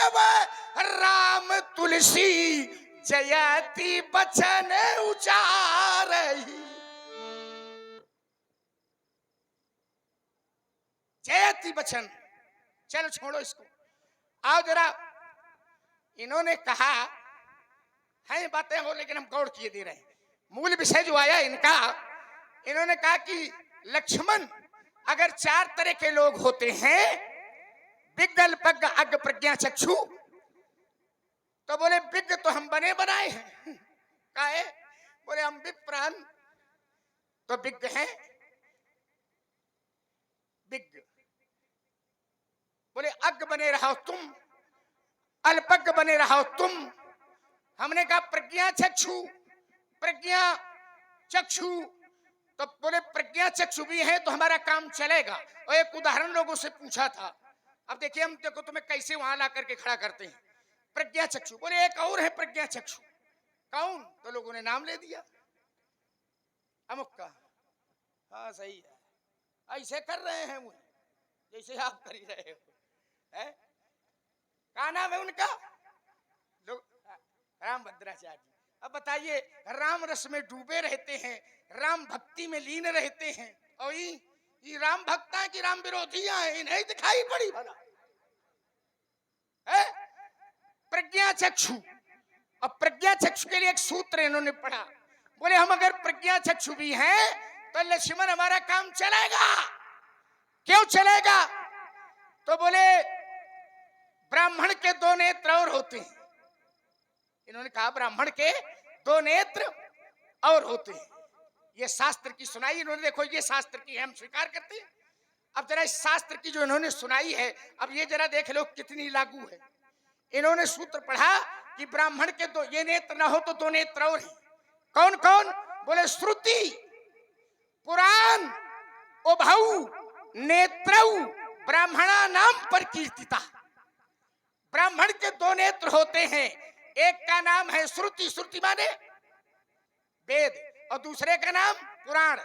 तब राम तुलसी जयति बचन उचारही। जयति बचन, चलो छोड़ो इसको, आओ जरा। इन्होंने कहा है बातें हो, लेकिन हम गौर किए दे रहे हैं। मूल विषय जो आया इनका, इन्होंने कहा कि लक्ष्मण अगर 4 तरह के लोग होते हैं, विज्ञ अल्पज्ञ अज्ञ प्रज्ञा चक्षु, तो बोले विज्ञ तो हम बने बनाए हैं। काहे? बोले हम विप्राण तो विज्ञ हैं, विज्ञ। बोले अज्ञ बने रहो तुम, अल्पज्ञ बने रहो तुम। हमने कहा प्रज्ञा चक्षु, प्रज्ञा चक्षु, तो बोले प्रज्ञा चक्षु भी है तो हमारा काम चलेगा। और एक उदाहरण लोगों से पूछा था, अब देखिए हम देखो तुम्हें कैसे वहां ला करके खड़ा करते हैं। प्रज्ञा चक्षु, बोले एक और है प्रज्ञा चक्षु, कौन? तो लोगों ने नाम ले दिया, अमुक का। हाँ सही है, ऐसे कर रहे हैं वो, जैसे आप कर ही रहे हो। क्या नाम है उनका? लोग राम भद्राचार्य। अब बताइए, राम रस में डूबे रहते हैं, राम भक्ति में लीन रहते हैं, और ये राम भक्त हैं कि राम विरोधियां हैं? इन्हें दिखाई पड़ी भला है प्रज्ञा चक्षु। अब प्रज्ञा चक्षु के लिए एक सूत्र इन्होंने पढ़ा, बोले हम अगर प्रज्ञा चक्षु भी हैं तो लक्ष्मण हमारा काम चलेगा। क्यों चलेगा? तो बोले ब्राह्मण के 2 नेत्र और होते हैं। इन्होंने कहा ब्राह्मण के 2 नेत्र और होते हैं। ये शास्त्र की सुनाई इन्होंने, देखो ये शास्त्र की है, हम स्वीकार करते हैं। अब जरा इस शास्त्र की जो इन्होंने सुनाई है, अब ये जरा देख लो कितनी लागू है। इन्होंने सूत्र पढ़ा कि ब्राह्मण के 2 ये नेत्र ना हो तो 2 नेत्र और हैं। कौन कौन? बोले श्रुति पुराण उभौ नेत्रौ ब्राह्मणा नाम पर कीर्तिता। ब्राह्मण के 2 नेत्र होते हैं, एक का नाम है श्रुति, श्रुति माने वेद, और दूसरे का नाम पुराण।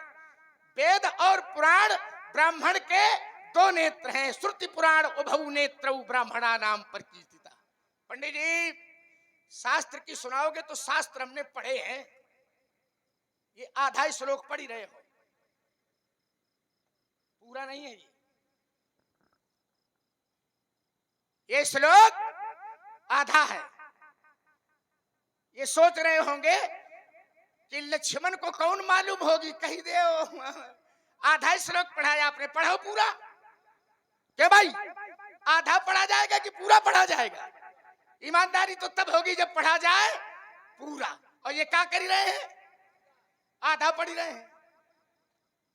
वेद और पुराण ब्राह्मण के 2 नेत्र हैं। श्रुति पुराण उभौ नेत्रौ ब्राह्मणा नाम पर कीर्तिता। पंडित जी शास्त्र की सुनाओगे तो शास्त्र हमने पढ़े हैं, ये आधा ही श्लोक पढ़ ही रहे हो, पूरा नहीं है ये श्लोक आधा है। ये सोच रहे होंगे कि लक्ष्मण को कौन मालूम होगी, कही दे आधा श्लोक पढ़ाया आपने, पढ़ाओ पूरा। क्या भाई आधा पढ़ा जाएगा कि पूरा पढ़ा जाएगा? ईमानदारी तो तब होगी जब पढ़ा जाए पूरा। और ये क्या कर रहे हैं? आधा पढ़ रहे हैं।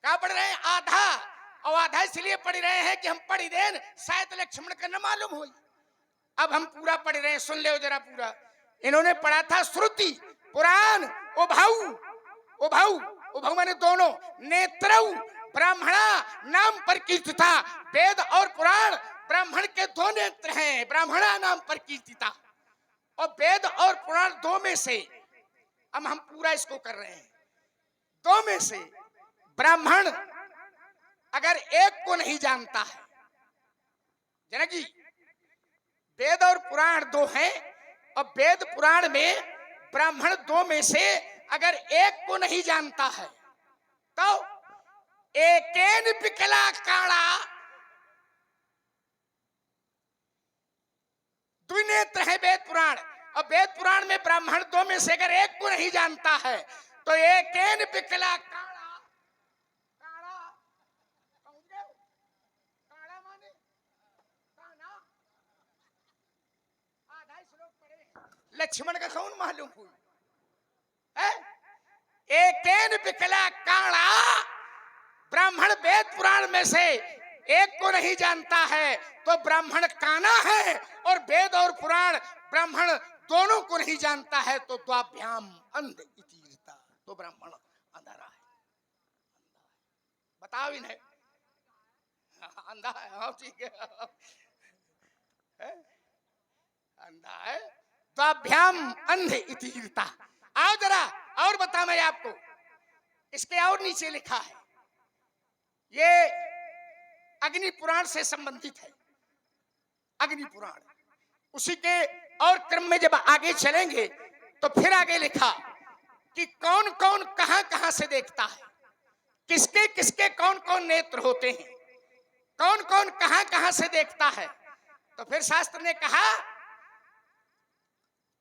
क्या पढ़ रहे हैं? आधा। और आधा इसलिए पढ़ रहे हैं कि हम पढ़ दें शायद लक्ष्मण का न मालूम हो। अब हम पूरा पढ़ रहे हैं, सुन ले जरा पूरा। इन्होंने पढ़ा था श्रुति पुराण उभौ, उभौ उभौ माने दोनों, नेत्रौ ब्राह्मणा नाम पर कीर्तिता। वेद और पुराण ब्राह्मण के 2 नेत्र हैं, ब्राह्मणा नाम पर कीर्तिता। और वेद और पुराण 2 में से, अब हम पूरा इसको कर रहे हैं, 2 में से ब्राह्मण अगर एक को नहीं जानता है, जनक जी वेद और पुराण 2 हैं, और वेद पुराण में ब्राह्मण 2 में से अगर एक को नहीं जानता है तो एकेन विकला काणा, द्विनेत्र है वेद पुराण, और वेद पुराण में ब्राह्मण 2 में से अगर एक को नहीं जानता है तो एकेन विकला काणा, काणा काणा माने काना, आधा श्लोक पढ़े, लक्ष्मण का कौन मालूम हुई? एकेन विकला काणा, ब्राह्मण वेद पुराण में से एक को नहीं जानता है तो ब्राह्मण काना है, और वेद और पुराण ब्राह्मण दोनों को नहीं जानता है तो द्वाभ्याम अंध इतीरता, तो ब्राह्मण अंधा है। बताओ इन्हें, अंधा है? हाँ ठीक है, अंधा है, द्वाभ्याम अंध इतीरता। आओ जरा और बता, मैं आपको इसके और नीचे लिखा है, ये अग्नि पुराण से संबंधित है। अग्नि पुराण उसी के और क्रम में जब आगे चलेंगे तो फिर आगे लिखा कि कौन कौन कहां कहां से देखता है, किसके किसके कौन कौन नेत्र होते हैं, कौन कौन कहां कहां से देखता है। तो फिर शास्त्र ने कहा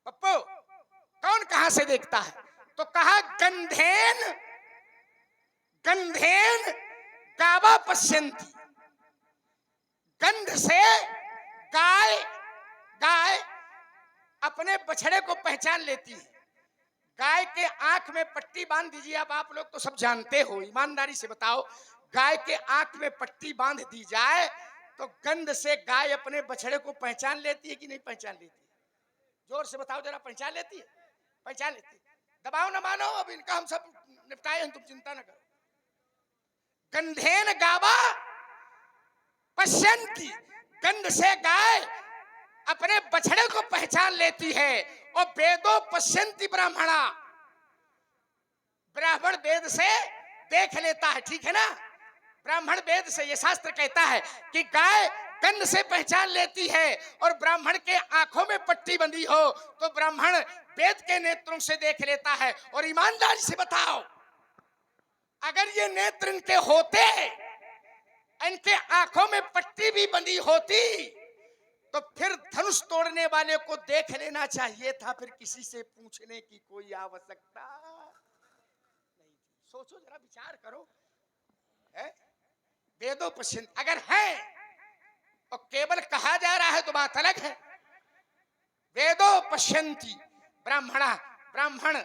पप्पू कौन कहां से देखता है, तो कहा गंधेन गंधेन गावा पश्यंती, गंध से गाय गाय अपने बछड़े को पहचान लेती है। गाय के आंख में पट्टी बांध दीजिए। अब आप लोग तो सब जानते हो, ईमानदारी से बताओ, गाय के आंख में पट्टी बांध दी जाए तो गंध से गाय अपने बछड़े को पहचान लेती है कि नहीं पहचान लेती है? जोर से बताओ जरा, पहचान लेती है? पहचान लेती है। दबाओ ना मानो, अब इनका हम सब निपटाए हैं, तुम चिंता ना करो। गंधेन गावा पश्यंती, गंध से गाय अपने बछड़े को पहचान लेती है। और वेदो पश्यंती ब्राह्मणा, ब्राह्मण वेद से देख लेता है, ठीक है ना? ब्राह्मण वेद से, ये शास्त्र कहता है कि गाय गंध से पहचान लेती है और ब्राह्मण के आंखों में पट्टी बंधी हो तो ब्राह्मण वेद के नेत्रों से देख लेता है। और ईमानदारी से बताओ, अगर ये नेत्र इनके होते, इनके आंखों में पट्टी भी बंधी होती, तो फिर धनुष तोड़ने वाले को देख लेना चाहिए था, फिर किसी से पूछने की कोई आवश्यकता नहीं। सोचो जरा, विचार करो, है? वेदों पश्चिम अगर है और केवल कहा जा रहा है तो बात अलग है। वेदों पश्यंती ब्राह्मणा, ब्राह्मण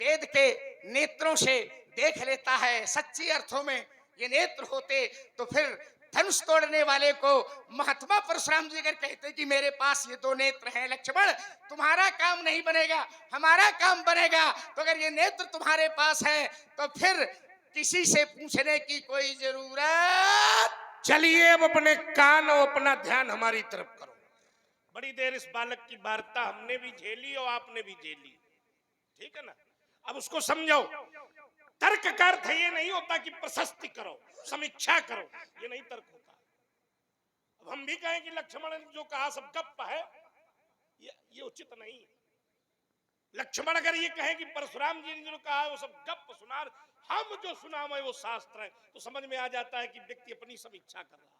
वेद के नेत्रों से देख लेता है। सच्ची अर्थों में ये नेत्र होते तो फिर धनुष तोड़ने वाले को महात्मा परशुराम जी अगर कहते कि मेरे पास ये दो नेत्र हैं, लक्ष्मण तुम्हारा काम नहीं बनेगा, हमारा काम बनेगा, तो अगर ये नेत्र तुम्हारे पास है तो फिर किसी से पूछने की कोई जरूरत। चलिए अब अपने कान और अपना ध्यान हमारी तरफ करो। बड़ी देर इस बालक की वार्ता हमने भी झेली और आपने भी झेली, ठीक है ना? अब उसको समझो। तर्क का अर्थ ये नहीं होता कि प्रशस्ति करो, समीक्षा करो, ये नहीं तर्क होता। अब हम भी कहें कि लक्ष्मण ने जो कहा सब गप्प है, ये उचित नहीं है। लक्ष्मण अगर ये कहे कि परशुराम जी ने जो कहा है वो सब गप्प सुना, हम जो सुना है वो शास्त्र है, तो समझ में आ जाता है कि व्यक्ति अपनी समीक्षा कर रहा है।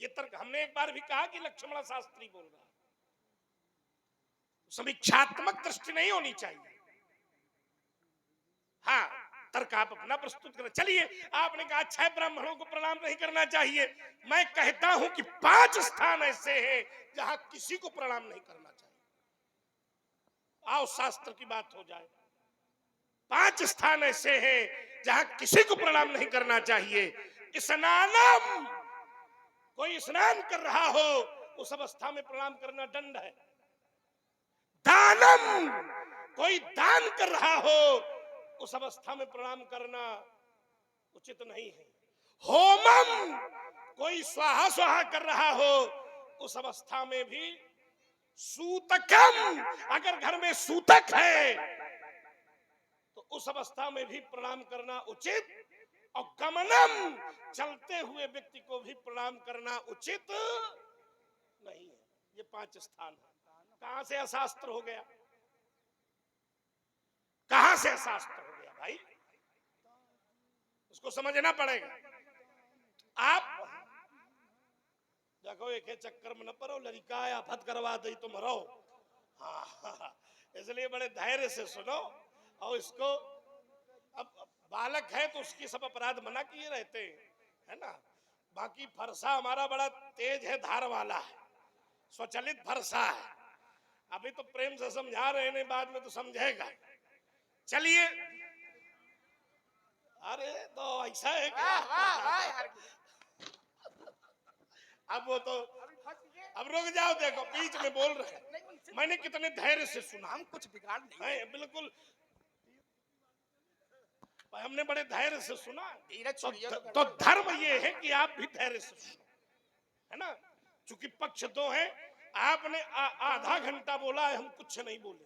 ये तर्क हमने एक बार भी कहा कि लक्ष्मण शास्त्री बोल रहा है, समीक्षात्मक दृष्टि नहीं होनी चाहिए। हाँ, तर्क आप अपना प्रस्तुत करें। चलिए, आपने कहा 6 ब्राह्मणों को प्रणाम नहीं करना चाहिए। मैं कहता हूं कि 5 स्थान ऐसे हैं जहां किसी को प्रणाम नहीं करना चाहिए। आओ शास्त्र की बात हो जाए। 5 स्थान ऐसे हैं जहां किसी को प्रणाम नहीं करना चाहिए। स्नानम, कोई स्नान कर रहा हो उस अवस्था में प्रणाम करना दंड है। दानम, कोई दान कर रहा हो उस अवस्था में प्रणाम करना उचित नहीं है। होमम, कोई स्वाहा स्वाहा कर रहा हो उस अवस्था में भी। सूतकम, अगर घर में सूतक है तो उस अवस्था में भी प्रणाम करना उचित। और गमनम, चलते हुए व्यक्ति को भी प्रणाम करना उचित नहीं है। ये 5 स्थान है। कहां से अशास्त्र हो गया? कहां से अशास्त्र हो गया भाई? उसको समझना पड़ेगा। आप देखो, एक चक्कर में न पड़ो, लड़का आफत करवा दे तुम रहो। हाँ, इसलिए बड़े धैर्य से सुनो। और इसको, अब बालक है तो उसकी सब अपराध मना किए रहते हैं, है ना? बाकी फरसा हमारा बड़ा तेज है, धार वाला है, स्वचलित फरसा है। अभी तो प्रेम से समझा रहे हैं, बाद में तो समझेगा। चलिए, अरे तो ऐसा है क्या? अब वो तो, अब रुक जाओ, देखो बीच में बोल रहे हैं। मैंने कितने धैर्य से सुना, हम कुछ बिगाड़ नहीं, बिल्कुल हमने बड़े धैर्य से सुना। तो धर्म ये है कि आप भी धैर्य से सुनो, है ना? चूंकि पक्ष 2 है, आपने आधा घंटा बोला है, हम कुछ नहीं बोले,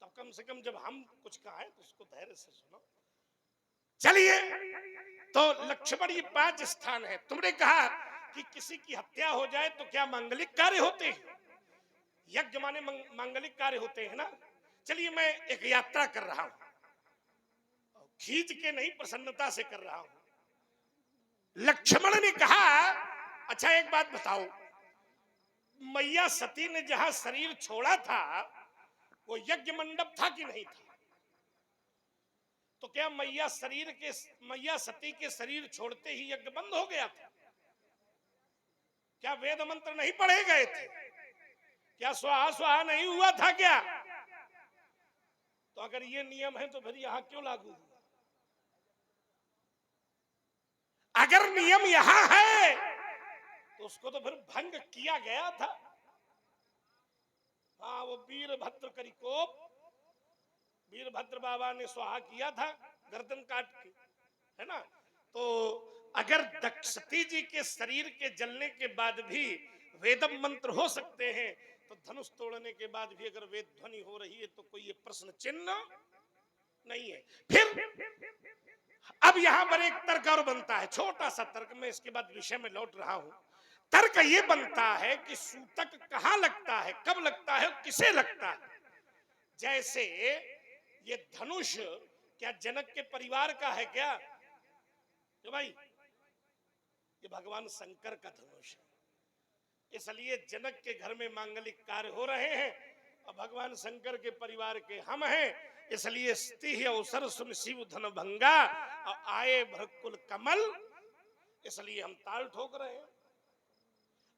तब कम से कम जब हम कुछ कहा है तो उसको धैर्य से सुनो। चलिए, तो लक्ष्मण ये 5 स्थान है। तुमने कहा कि किसी की हत्या हो जाए तो क्या मांगलिक कार्य होते हैं? यज्ञ माने मांगलिक कार्य होते हैं ना। चलिए मैं एक यात्रा कर रहा हूं, खींच के नहीं प्रसन्नता से कर रहा हूं। लक्ष्मण ने कहा अच्छा एक बात बताओ, मैया सती ने जहां शरीर छोड़ा था वो यज्ञ मंडप था कि नहीं था? तो क्या मैया सती के शरीर छोड़ते ही यज्ञ बंद हो गया था? क्या वेद मंत्र नहीं पढ़े गए थे? क्या स्वाहा स्वाहा नहीं हुआ था क्या? तो अगर ये नियम है तो फिर यहां क्यों लागू हुआ? अगर नियम यहां है तो उसको तो फिर भंग किया गया था। हाँ, वो वीरभद्र करिकोप, वीरभद्र बाबा ने स्वाहा किया था गर्दन काट के, है ना। तो अगर दक्षती जी के शरीर के जलने के बाद भी वेदम मंत्र हो सकते हैं, तो धनुष तोड़ने के बाद भी अगर वेद ध्वनि हो रही है तो कोई ये प्रश्न चिन्ह नहीं है। फिर अब यहां पर एक तर्क और बनता है, छोटा सा तर्क, मैं इसके बाद विषय में लौट रहा हूं। तर्क ये बनता है कि सूतक कहां लगता है, कब लगता है, किसे लगता है। जैसे ये धनुष क्या जनक के परिवार का है क्या? तो भाई ये भगवान शंकर का धनुष है, इसलिए जनक के घर में मांगलिक कार्य हो रहे हैं और भगवान शंकर के परिवार के हम हैं, इसलिए स्तिह अवसर सुन शिव धन भंगा और आए भरकुल कमल, इसलिए हम ताल ठोक रहे हैं।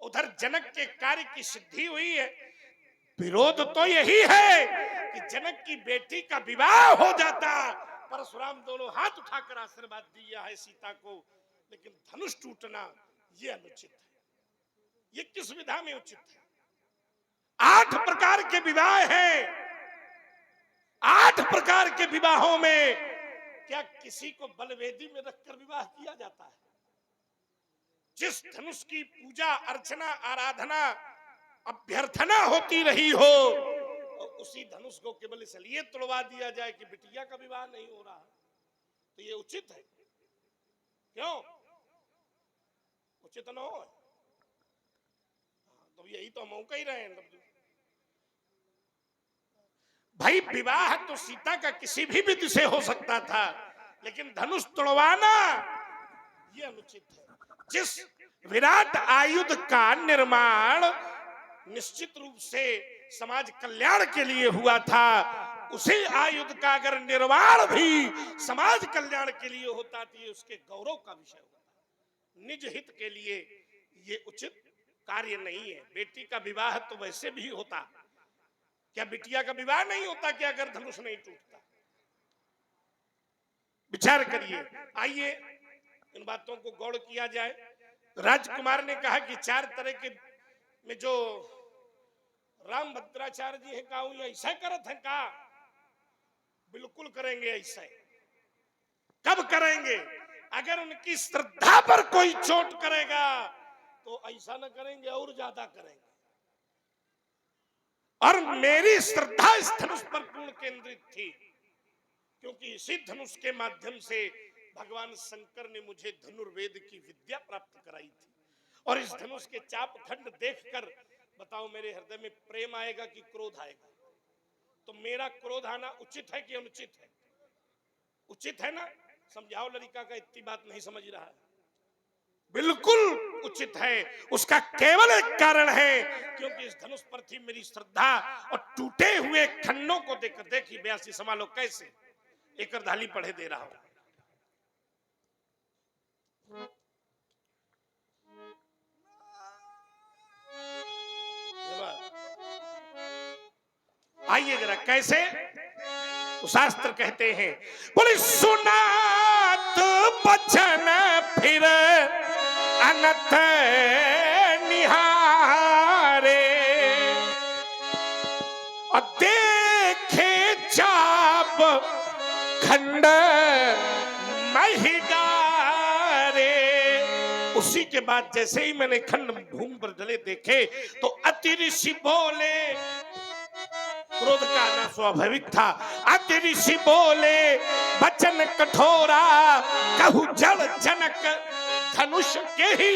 उधर जनक के कार्य की सिद्धि हुई है। विरोध तो यही है कि जनक की बेटी का विवाह हो जाता, परशुराम दोनों हाथ उठाकर आशीर्वाद दिया है सीता को, लेकिन धनुष टूटना यह अनुचित है। ये किस विधा में उचित है? 8 प्रकार के विवाह हैं, 8 प्रकार के विवाहों में क्या किसी को बलवेदी में रखकर विवाह किया जाता है? जिस धनुष की पूजा अर्चना आराधना अभ्यर्थना होती रही हो, उसी धनुष को केवल इसलिए तोड़वा दिया जाए कि बिटिया का विवाह नहीं हो रहा, तो ये उचित है? क्यों उचित न हो? तो यही तो मौका ही रहे हैं। भाई विवाह तो सीता का किसी भी विधि से हो सकता था, लेकिन धनुष तोड़वाना ये अनुचित है। जिस विराट आयुध का निर्माण निश्चित रूप से समाज कल्याण के लिए हुआ था, उसी आयुध का अगर निर्माण भी समाज कल्याण के लिए होता तो ये उसके गौरव का विषय होता। निज हित के लिए ये उचित कार्य नहीं है। बेटी का विवाह तो वैसे भी होता, क्या बिटिया का विवाह नहीं होता क्या अगर धनुष नहीं टूटता? विचार करिए, आइए इन बातों को गौर किया जाए। राजकुमार ने कहा कि 4 तरह के में जो राम भद्राचार्य जी है का ऐसा करत है का? बिल्कुल करेंगे ऐसा। कब करेंगे? अगर उनकी श्रद्धा पर कोई चोट करेगा तो ऐसा न करेंगे और ज्यादा करेंगे। और मेरी श्रद्धा इस धनुष पर पूर्ण केंद्रित थी, क्योंकि इसी धनुष के माध्यम से भगवान शंकर ने मुझे धनुर्वेद की विद्या प्राप्त कराई थी। और इस धनुष के चाप खंड देखकर बताओ मेरे हृदय में प्रेम आएगा कि क्रोध आएगा? तो मेरा क्रोध आना उचित है कि अनुचित है? उचित है ना? समझाओ लड़का का, इतनी बात नहीं समझ रहा है। बिल्कुल उचित है। उसका केवल एक कारण है, क्योंकि इस धनुष पर थी मेरी श्रद्धा। और टूटे हुए खंडों को देखकर देखिए 82 समा लोग कैसे एक धाली पढ़े दे रहा हूं। आइए जरा कैसे तो शास्त्र कहते हैं, बोले सुनात बचन फिर अनथ निहारे और देखे चाप खंड महिडारे। उसी के बाद जैसे ही मैंने खंड भूमि पर जले देखे तो अति ऋषि बोले, क्रोध का आना स्वाभाविक था। अति ऋषि बोले बचन कठोरा, कहू जड़ जनक धनुष के ही।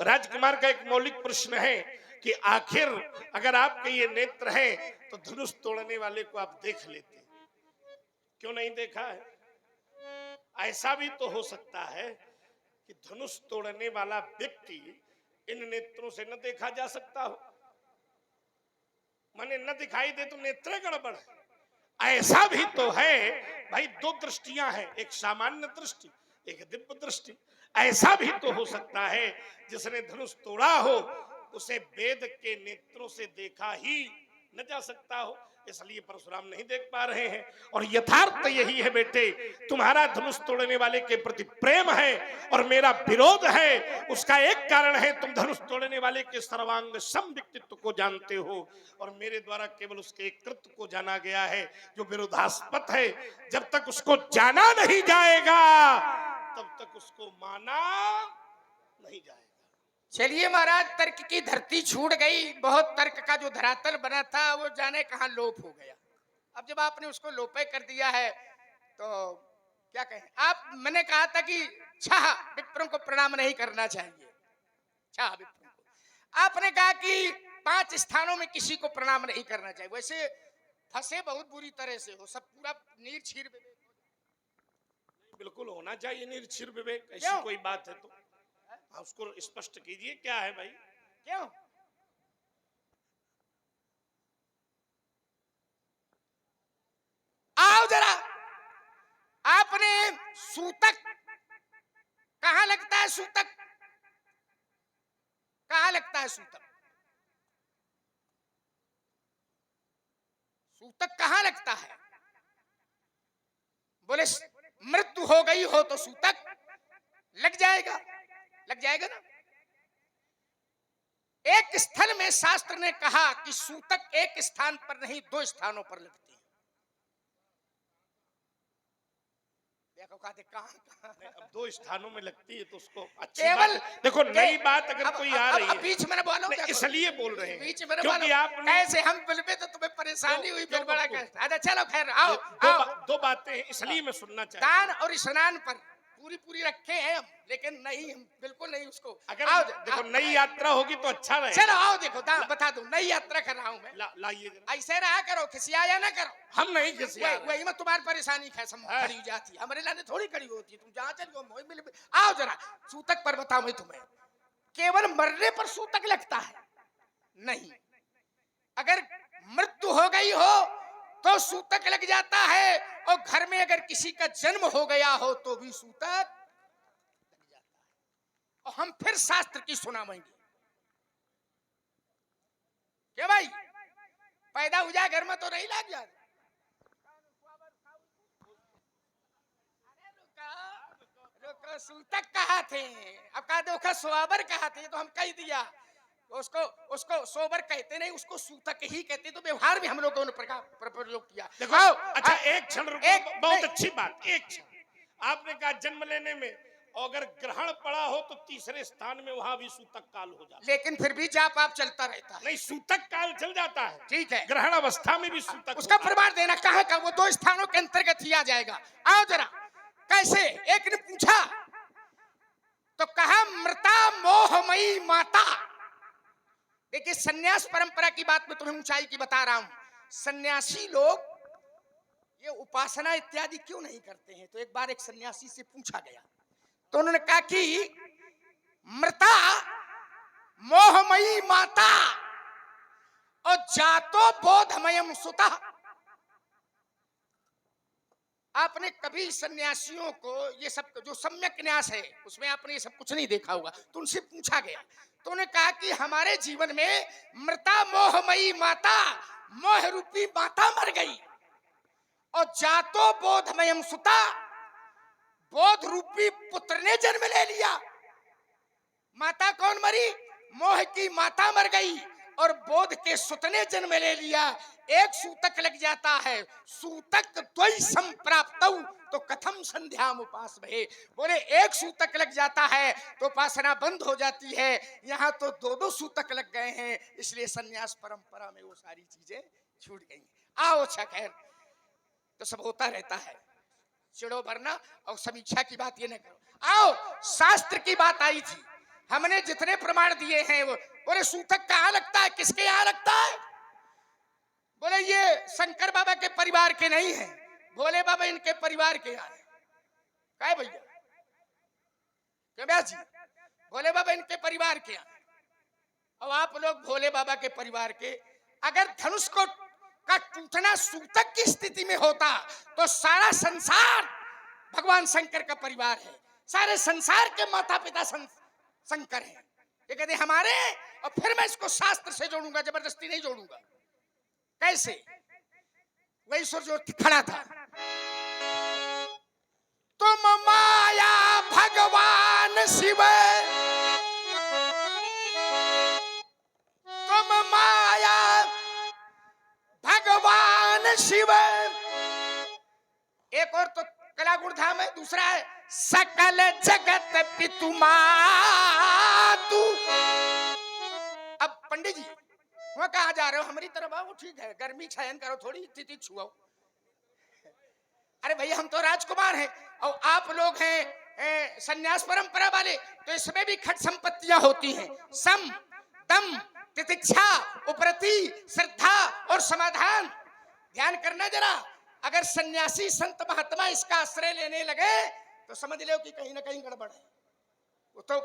राजकुमार का एक मौलिक प्रश्न है कि आखिर अगर आपके ये नेत्र हैं तो धनुष तोड़ने वाले को आप देख लेते, क्यों नहीं देखा है? ऐसा भी तो हो सकता है कि धनुष तोड़ने वाला व्यक्ति इन नेत्रों से न देखा जा सकता हो, माने न दिखाई दे तो नेत्र गड़बड़ है। ऐसा भी तो है भाई, दो दृष्टियां हैं, एक सामान्य दृष्टि, एक दिव्य दृष्टि। ऐसा भी तो हो सकता है जिसने धनुष तोड़ा हो उसे वेद के नेत्रों से देखा ही न जा सकता हो, इसलिए परशुराम नहीं देख पा रहे हैं। और यथार्थ यही है बेटे, तुम्हारा धनुष तोड़ने वाले के प्रति प्रेम है और मेरा विरोध है। उसका एक कारण है, तुम धनुष तोड़ने वाले के सर्वांग सम व्यक्तित्व को जानते हो और मेरे द्वारा केवल उसके एक कृत्य को जाना गया है जो विरोधास्पद है। जब तक उसको जाना नहीं जाएगा तब तक उसको माना नहीं जाएगा। चलिए महाराज, तर्क की धरती छूट गई, बहुत तर्क का जो धरातल बना था वो जाने कहां लोप हो गया। अब जब आपने उसको लोपे कर दिया है तो क्या कहें आप। मैंने कहा था कि छह विप्रों को प्रणाम नहीं करना चाहिए, छह विप्रों को। आपने कहा कि 5 स्थानों में किसी को प्रणाम नहीं करना चाहिए। वैसे फंसे बहुत बुरी तरह से हो, सब पूरा नीर छीर विवेक। बिल्कुल होना चाहिए निर्छिर विवेक, ऐसी कोई बात है तो उसको स्पष्ट कीजिए, क्या है भाई? क्यों? आओ जरा, आपने सूतक कहां लगता है? सूतक कहां लगता है? सूतक सूतक कहां लगता है? बोले मृत्यु हो गई हो तो सूतक लग जाएगा, लग जाएगा ना। एक स्थल में शास्त्र ने कहा कि सूतक एक स्थान पर नहीं 2 स्थानों पर लगती है। देखो कहते कहां? अब 2 स्थानों में लगती है तो उसको अच्छी केवल बात, देखो नई बात अगर कोई आ रही है बीच में बोलो, इसलिए बोल रहे हैं बीच में क्योंकि आप कैसे हम बोलबे तो तुम्हें परेशानी हुई, फिर बड़ा कष्ट। अच्छा चलो खैर, आओ दो बातें इसलिए मैं सुनना चाहता हूं। दान और स्नान पर पूरी रखे हैं हम, लेकिन नहीं, हम बिल्कुल नहीं उसको। अगर देखो नई यात्रा होगी तो अच्छा रहेगा। चलो आओ, देखो बता दूं, नई यात्रा कर रहा हूं मैं। लाइए ऐसे रहा करो, खिसियाया ना करो। हम नहीं खिसिया, वही मैं तुम्हारी परेशानी खड़ी जाती है, हमारे लाने थोड़ी खड़ी होती है। तुम जहां चलो आओ जरा। सूतक पर बताओ मैं तुम्हें, केवल मरने पर सूतक लगता है? नहीं, अगर मृत्यु हो गई हो तो सूतक लग जाता है, और घर में अगर किसी का जन्म हो गया हो तो भी सूतक लग जाता है। और हम फिर शास्त्र की सुनाएंगे क्या भाई? पैदा हो जाए घर में तो नहीं लग जाए। रुको, सूतक कहा थे, अब कहा देखो सोबर कहा थे, तो हम कह दिया। उसको सोबर कहते नहीं, उसको सूतक ही कहते। तो व्यवहार में हम लोगों ने प्रयोग किया। देखो अच्छा एक क्षण रुको, बहुत अच्छी बात। एक क्षण आपने कहा जन्म लेने में अगर ग्रहण पड़ा हो तो तीसरे स्थान में वहां भी सूतक काल हो जाता है, लेकिन फिर भी जाप आप चलता रहता है। नहीं, सूतक काल चल जाता है, ठीक है, ग्रहण अवस्था में भी सूतक। उसका प्रमाण देना कहाँ का? वो 2 स्थानों के अंतर्गत ही आ जाएगा। आओ जरा, कैसे? एक ने पूछा तो कहा मृता मोहमयी माता। देखिए, सन्यास परंपरा की बात में तुम्हें ऊंचाई की बता रहा हूं। सन्यासी लोग ये उपासना इत्यादि क्यों नहीं करते हैं? तो एक बार एक सन्यासी से पूछा गया तो उन्होंने कहा कि मृता मोहमयी माता और जातो बोधमयम सुता। आपने कभी सन्यासियों को ये सब जो सम्यक न्यास है उसमें आपने ये सब कुछ नहीं देखा होगा। तो उनसे पूछा गया तो उन्होंने कहा कि हमारे जीवन में मृता मोहमयी माता, मोह रूपी माता मर गई, और जातो बोधमयम सुता, बोध रूपी पुत्र ने जन्म ले लिया। माता कौन मरी? मोह की माता मर गई और बोध के सुत ने जन्म ले लिया। एक सूतक लग जाता है, सूतक द्वय संप्राप्तौ तो कथम संध्याम उपास भये। बोले एक सूतक लग जाता है तो उपासना बंद हो जाती है, यहाँ तो 2-2 सूतक लग गए हैं, इसलिए सन्यास परंपरा में वो सारी चीजें छूट गई। आओ अच्छा खैर, तो सब होता रहता है, चिड़ो भरना और समीक्षा की बात ये न करो। आओ शास्त्र की बात आई थी, हमने जितने प्रमाण दिए हैं बोले सूतक कहाँ लगता है, किसके यहाँ लगता है? बोले ये शंकर बाबा के परिवार के नहीं है। भोले बाबा इनके परिवार के यहाँ है। क्या भैया, क्या ब्यास जी, भोले बाबा इनके परिवार के यहाँ। अब आप लोग भोले बाबा के परिवार के, अगर धनुष को का टूटना सूतक की स्थिति में होता तो सारा संसार भगवान शंकर का परिवार है, सारे संसार के माता पिता शंकर हैं। ये कहते हमारे, और फिर मैं इसको शास्त्र से जोड़ूंगा, जबरदस्ती नहीं जोड़ूंगा। कैसे? वही सुर जो खड़ा था, तुम माया भगवान शिव, तुम माया भगवान शिव। एक और तो कलागुण धाम है, दूसरा है सकल जगत पितु मातु। अब पंडित जी वहां कहा जा रहे हो, हमारी तरफ आओ, ठीक है, गर्मी छायन करो, थोड़ी तिथि छुआओ। अरे भैया हम तो राजकुमार हैं और आप लोग हैं सन्यास परंपरा वाले, तो इसमें भी खट संपत्तियां होती हैं, सम दम तितिक्षा उपरति श्रद्धा और समाधान। ध्यान करना जरा, अगर सन्यासी संत महात्मा इसका आश्रय लेने लगे तो समझ लो कि कहीं ना कहीं गड़बड़ है। वो तो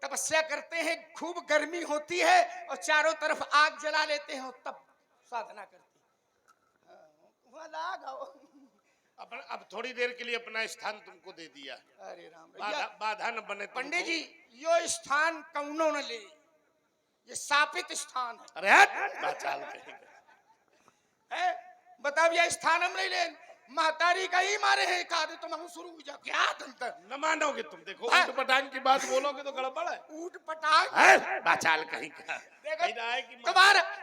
तपस्या करते हैं, खूब गर्मी होती है और चारों तरफ आग जला लेते हैं, तब साधना करते हैं। वहां लाग आओ। अब थोड़ी देर के लिए अपना स्थान तुमको दे दिया। अरे राम, बाधा न बने पंडित जी, यो स्थान कौनो न ले, ये शापित स्थान है। अरे बाचाल है, बताओ ये स्थान हम नहीं ले, महतारी का ही मारे हैं, कहा दे तो हम शुरू हो जा, क्या तंत्र न मानोगे तुम। देखो ऊट पटांग की बात बोलोगे तो गड़बड़ है। ऊट पटांग बाचाल कहीं का, देखो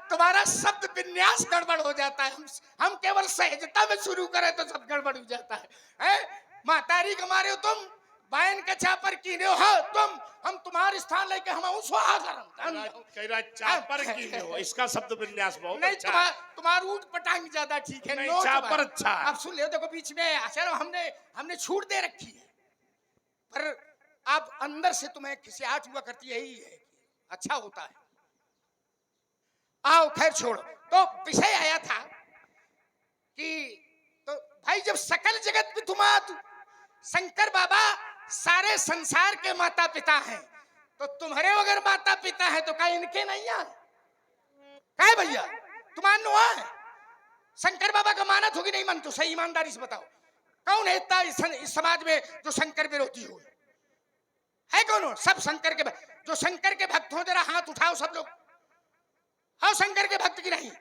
तुम्हारा शब्द विन्यास गड़बड़ हो जाता है। हम केवल सहजता में शुरू करें तो सब गड़बड़ हो जाता है। महतारी के मारे हो तुम, बहन के चापर कीने हो तुम, हम तुम्हारे स्थान लेके हम चापर कीने हो, इसका शब्द विन्यास बहुत नहीं, अच्छा। तुम्हारा ऊट पटांग ज्यादा ठीक है, नहीं, चापर अच्छा। अब सुन ले, देखो बीच में चलो हमने छूट दे रखी है, पर अब अंदर से तुम्हें खिसियाहट हुआ करती है, यही है, अच्छा होता है। आओ खैर छोड़ो, तो विषय आया था कि तो भाई जब सकल जगत में तुम शंकर बाबा सारे संसार के माता पिता हैं, तो तुम्हारे अगर माता पिता है तो क्या इनके नहीं है? क्या है भैया, तुम मानो है शंकर बाबा का मानत होगी नहीं मानते? सही ईमानदारी से बताओ, कौन है इतना इस समाज में जो शंकर विरोधी हो? है कौन? सब शंकर के, जो शंकर के भक्त हो जरा हाथ उठाओ सब लोग। हाँ, शंकर के भक्त की नहीं।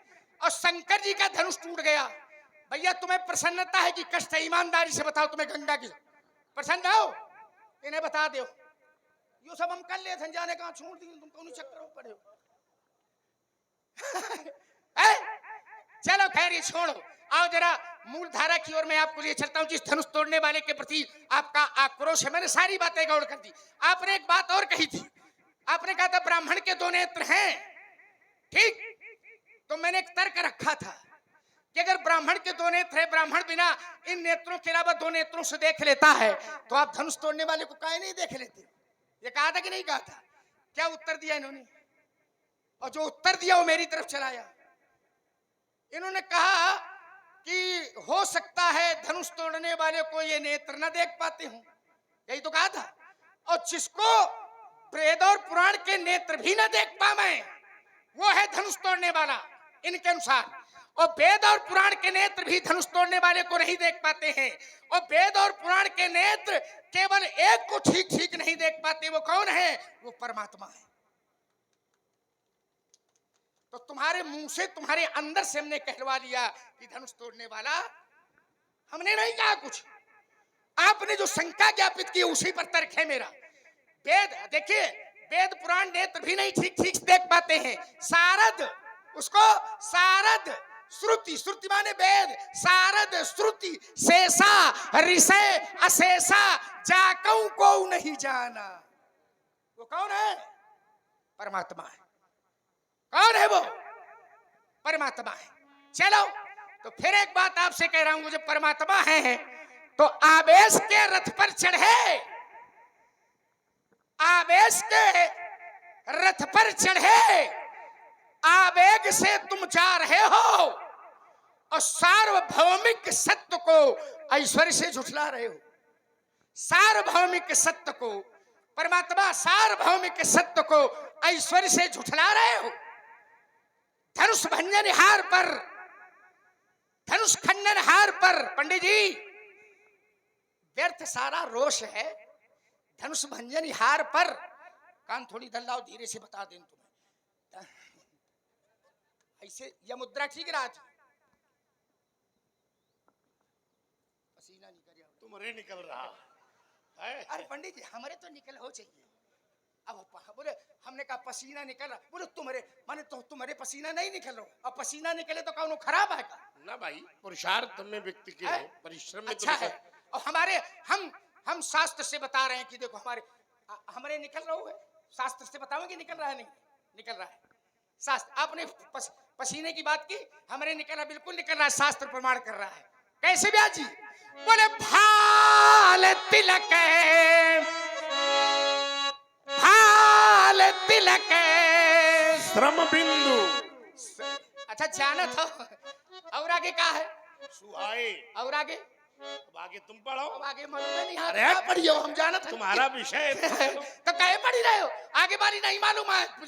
और शंकर जी का धनुष टूट गया, भैया तुम्हें प्रसन्नता है कि कष्ट है? ईमानदारी से बताओ, तुम्हें गंगा की प्रसन्न हो? इन्हें बता दो, यो सब हम कर ले थे, जाने कहां छोड़ दी, तुम कौन चक्कर में पड़े हो? चलो खैर ये छोड़ो, आओ जरा मूल धारा की ओर मैं आपको ले चलता हूं। जिस धनुष तोड़ने वाले के प्रति आपका आक्रोश है, मैंने सारी बातें गौर कर दी। आपने एक बात और कही थी, आपने कहा था ब्राह्मण के दो नेत्र हैं, ठीक? तो मैंने एक तर्क रखा था कि अगर ब्राह्मण के दो नेत्र है, ब्राह्मण बिना इन नेत्रों के अलावा दो नेत्रों से देख लेता है, तो आप धनुष तोड़ने वाले को काहे नहीं देख लेते? ये कहा था कि नहीं कहा था? क्या उत्तर दिया इन्होंने? और जो उत्तर दिया वो मेरी तरफ चलाया। इन्होंने कहा कि हो सकता है धनुष तोड़ने वाले को ये नेत्र न देख पाते हो, यही तो कहा था। और जिसको वेद और पुराण के नेत्र भी न देख पावे वो है धनुष तोड़ने वाला इनके अनुसार। और वेद और पुराण के नेत्र भी धनुष तोड़ने वाले को नहीं देख पाते हैं। और वेद और पुराण के नेत्र केवल एक को ठीक ठीक नहीं देख पाते, वो कौन है? वो परमात्मा है। तो तुम्हारे मुंह से, तुम्हारे अंदर से हमने कहलवा लिया कि धनुष तोड़ने वाला, हमने नहीं कहा कुछ। आपने जो शंका ज्ञापित की उसी पर तर्क है मेरा। वेद देखिए, वेद पुराण नेत्र भी नहीं ठीक ठीक देख पाते हैं। सारद, उसको सारद श्रुति, श्रुति माने वेद, सारद श्रुति शेषा ऋषय अशेषा जाकऊ को नहीं जाना। वो कौन है? परमात्मा है। कौन है वो? परमात्मा है। चलो तो फिर एक बात आपसे कह रहा हूं, जो परमात्मा है तो आवेश के रथ पर चढ़े, आवेश के रथ पर चढ़े आवेग से तुम जा रहे हो और सार्वभौमिक सत्य को ऐश्वर्य से झुठला रहे हो। सार्वभौमिक सत्य को, परमात्मा सार्वभौमिक सत्य को ऐश्वर्य से झुठला रहे हो। धनुष भंजन हार पर, धनुष खंडन हार पर पंडित जी व्यर्थ सारा रोष है। धनुष भंजन हार पर, कान थोड़ी दल्लाओ, धीरे से बता दें तुम्हें। ऐसे यह मुद्रा ठीक रहा था। पसीना निकल रहा, तुम्हारे निकल रहा है। अरे पंडित जी हमारे तो निकल हो चाहिए। अब बोले हमने कहा पसीना निकल रहा, बोले तुम्हारे माने तो तुम्हारे पसीना नहीं निकल रहा। अब पसीना निकले तो कौन खराब है का? ना भाई, पुरुषार्थ में व्यक्ति के परिश्रम में अच्छा है। और हमारे हम शास्त्र से बता रहे हैं कि देखो हमारे निकल रहा है। शास्त्र से बताओ कि निकल रहा है, नहीं निकल रहा है। शास्त्र, आपने पसीने की बात की, हमारे निकल रहा, बिल्कुल निकल रहा है, शास्त्र प्रमाण कर रहा है। कैसे ब्याज जी? बोले भाल तिलक, भाल तिलक श्रम बिंदु। अच्छा जाना था। और आगे क्या है? सुहाए। और आगे? अब आगे तुम पढ़ो। अब आगे मालूम नहीं। अरे पढ़ियो, हम जाना था तुम्हारा विषय तो कहे पढ़ी रहे हो, आगे बारी नहीं मालूम है।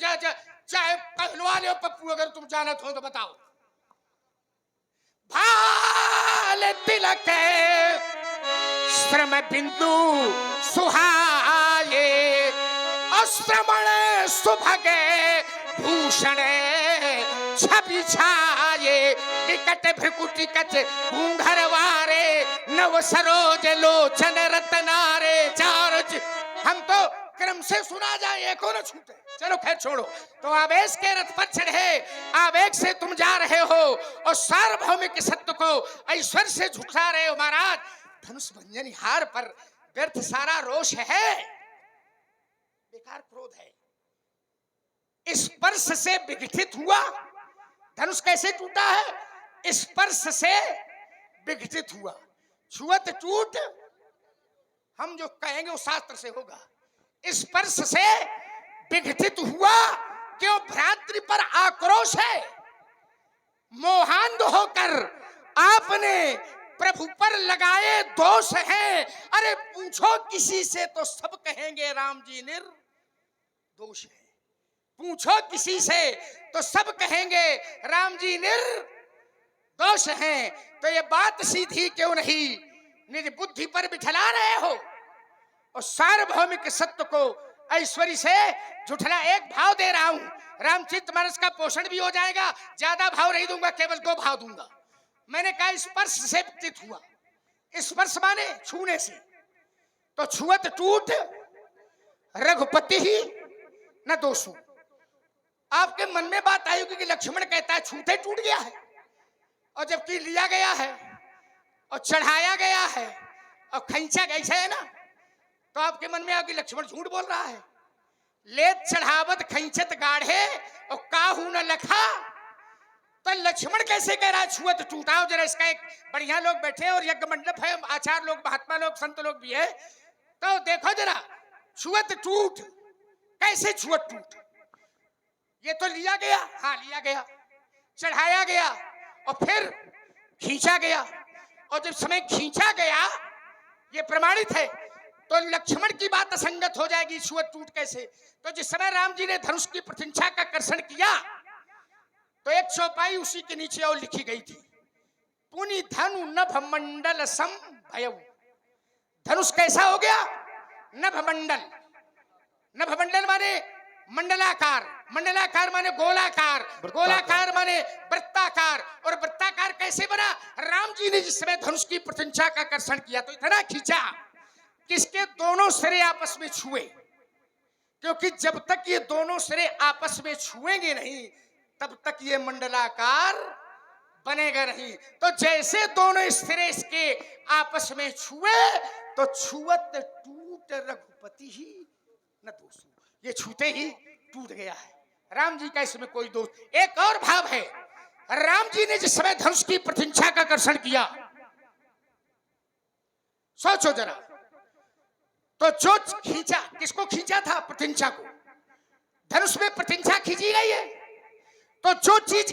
चाहे कहलवा ले पप्पू, अगर तुम जानत हो तो बताओ। भाल तिलक श्रम बिंदु सुहाए, अश्रमण सुभगे भूषण छवि छाये, विकट भ्रिकुटी कच घूंघरवारे, नव सरोज लोचन रतनारे। चार हम तो क्रम से सुना जाए, एको न छूटे। चलो खैर छोड़ो। तो आवेश के रथ पर चढ़े, आवेग से तुम जा रहे हो और सार्वभौमिक सत्य को ऐश्वर्य से झुठला रहे हो। महाराज धनुष भंजन हार पर व्यर्थ सारा रोष है, बेकार क्रोध है। स्पर्श से विघटित हुआ धनुष कैसे टूटा है? स्पर्श से विघटित हुआ। छुअत टूट, हम जो कहेंगे वो शास्त्र से होगा। स्पर्श से विघटित हुआ, क्यों? भ्रातृ पर आक्रोश है। मोहांध होकर आपने प्रभु पर लगाए दोष हैं। अरे पूछो किसी से तो सब कहेंगे राम जी निर्दोष है। पूछो किसी से तो सब कहेंगे राम जी निर्दोष हैं। तो ये बात सीधी क्यों नहीं निज बुद्धि पर बिठला रहे हो और सार्वभौमिक सत्य को ऐश्वर्य से झुठला। एक भाव दे रहा हूं, रामचित मानस का पोषण भी हो जाएगा। ज्यादा भाव नहीं दूंगा, केवल 2 भाव दूंगा। मैंने कहा स्पर्श से विघटित हुआ। स्पर्श माने छूने से, तो छुअत टूट रघुपति ही न दोषु। आपके मन में बात आई होगी कि लक्ष्मण कहता है छूते टूट गया है, और जबकि लिया गया है और चढ़ाया गया है और खींचा गया है ना, तो आपके मन में आओ कि लक्ष्मण झूठ बोल रहा है। लेत चढ़ावत खींचत गाढ़े और काहू न लखा, तो लक्ष्मण कैसे कह रहा है छुअत टूटा? जरा इसका एक बढ़िया लोग बैठे और यज्ञ मंडप है, आचार लोग, महात्मा लोग, संत लोग भी है, तो देखो जरा छुअत टूट, कैसे छुअत टूट? ये तो लिया गया, हाँ लिया गया, चढ़ाया गया और फिर खींचा गया, और जब समय खींचा गया ये प्रमाणित है, तो लक्ष्मण की बात असंगत हो जाएगी। छुअत टूट कैसे? तो जिस समय राम जी ने धनुष की प्रतिष्ठा का कर्षण किया तो एक चौपाई उसी के नीचे और लिखी गई थी, पुनि धनु नभ मंडल सम भयउ। धनुष कैसा हो गया? नभ मंडल। नभ मंडल माने मंडलाकार, मंडलाकार माने गोलाकार, गोलाकार माने वृत्ताकार, और वृत्ताकार कैसे बना? राम जी ने जिस समय धनुष की प्रतिष्ठा का कर्षण किया तो इतना खींचा किसके दोनों सिरे आपस में छुए, क्योंकि जब तक ये दोनों सिरे आपस में छुएंगे नहीं तब तक ये मंडलाकार बनेगा नहीं। तो जैसे दोनों सिरे इसके आपस में छुए तो छुअत टूट रघुपति ही न दोषु। ये छूते ही टूट गया है। राम जी का इसमें कोई दोष। एक और भाव है, राम जी ने जिस समय धनुष की प्रतिष्ठा का कर्षण किया, सोचो जरा, तो जो खींचा, किसको खींचा था? प्रतिष्ठा को। धनुष में प्रतिज्ञा खींची गई है। तो जो चीज